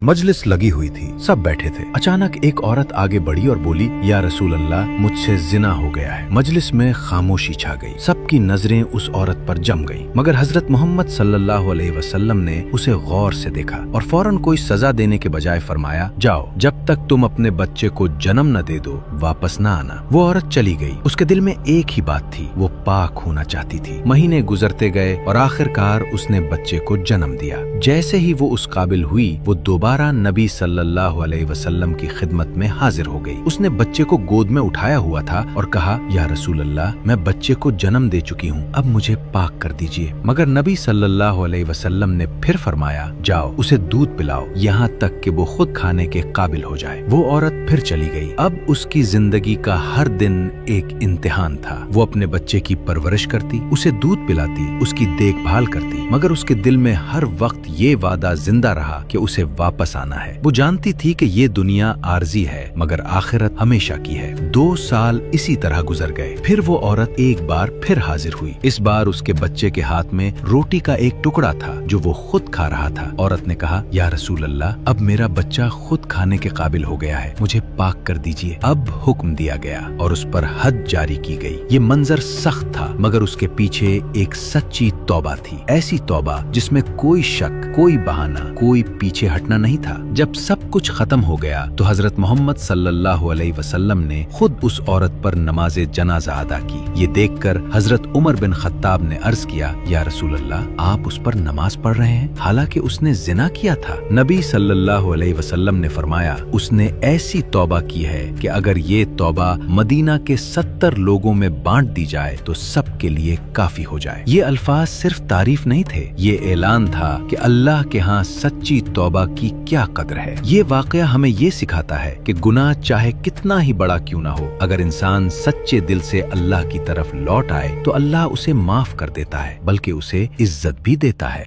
मजलिस लगी हुई थी, सब बैठे थे। अचानक एक औरत आगे बढ़ी और बोली, या रसूल अल्लाह, मुझसे जिना हो गया है। मजलिस में खामोशी छा गई, सबकी नजरें उस औरत पर जम गईं। मगर हजरत मोहम्मद सल्लल्लाहु अलैहि वसल्लम ने उसे गौर से देखा और फौरन कोई सजा देने के बजाय फरमाया, जाओ, जब तक तुम अपने बच्चे को जन्म न दे दो वापस न आना। वो औरत चली गई। उसके दिल में एक ही बात थी, वो पाक होना चाहती थी। महीने गुजरते गए और आखिरकार उसने बच्चे को जन्म दिया। जैसे ही वो उस काबिल हुई, वो दोबारा नबी सल्लल्लाहु अलैहि वसल्लम की खिदमत में हाजिर हो गई। उसने बच्चे को गोद में उठाया हुआ था और कहा, या रसूल अल्लाह, मैं बच्चे को जन्म दे चुकी हूँ, अब मुझे पाक कर दीजिए। मगर नबी सल्लल्लाहु अलैहि वसल्लम ने फिर फरमाया, जाओ, उसे दूध पिलाओ, यहाँ तक कि वो खुद खाने के काबिल हो जाए। वो औरत फिर चली गई। अब उसकी जिंदगी का हर दिन एक इम्तिहान था। वो अपने बच्चे की परवरिश करती, उसे दूध पिलाती, उसकी देखभाल करती, मगर उसके दिल में हर वक्त ये वादा जिंदा रहा कि उसे वापस आना है। वो जानती थी कि ये दुनिया आर्जी है, मगर आखिरत हमेशा की है। 2 साल इसी तरह गुजर गए। फिर वो औरत एक बार फिर हाजिर हुई। इस बार उसके बच्चे के हाथ में रोटी का एक टुकड़ा था जो वो खुद खा रहा था। औरत ने कहा, या रसूल अल्लाह, अब मेरा बच्चा खुद खाने के काबिल हो गया है, मुझे पाक कर दीजिए। अब हुक्म दिया गया और उस पर हद जारी की गई। ये मंजर सख्त था, मगर उसके पीछे एक सच्ची तौबा थी। ऐसी तौबा जिसमें कोई शक, कोई बहाना, कोई पीछे हटना नहीं था। जब सब कुछ खत्म हो गया तो हजरत मोहम्मद सल्लल्लाहु अलैहि वसल्लम ने खुद उस औरत पर नमाज़े जनाजा अदा की। ये देखकर हजरत उमर बिन खत्ताब ने अर्ज किया, या रसूल अल्लाह, आप उस पर नमाज पढ़ रहे हैं, हालांकि उसने जिना किया था। नबी सल्लल्लाहु अलैहि वसल्लम ने फरमाया, उसने ऐसी तौबा की है कि अगर ये तौबा मदीना के 70 लोगों में बांट दी जाए तो सबके लिए काफी हो जाए। ये अल्फाज सिर्फ तारीफ नहीं थे, ये ऐलान था कि अल्लाह के यहाँ सच्ची तौबा की क्या कदर है। ये वाकया हमें ये सिखाता है कि गुनाह चाहे कितना ही बड़ा क्यों ना हो, अगर इंसान सच्चे दिल से अल्लाह की तरफ लौट आए तो अल्लाह उसे माफ कर देता है, बल्कि उसे इज्जत भी देता है।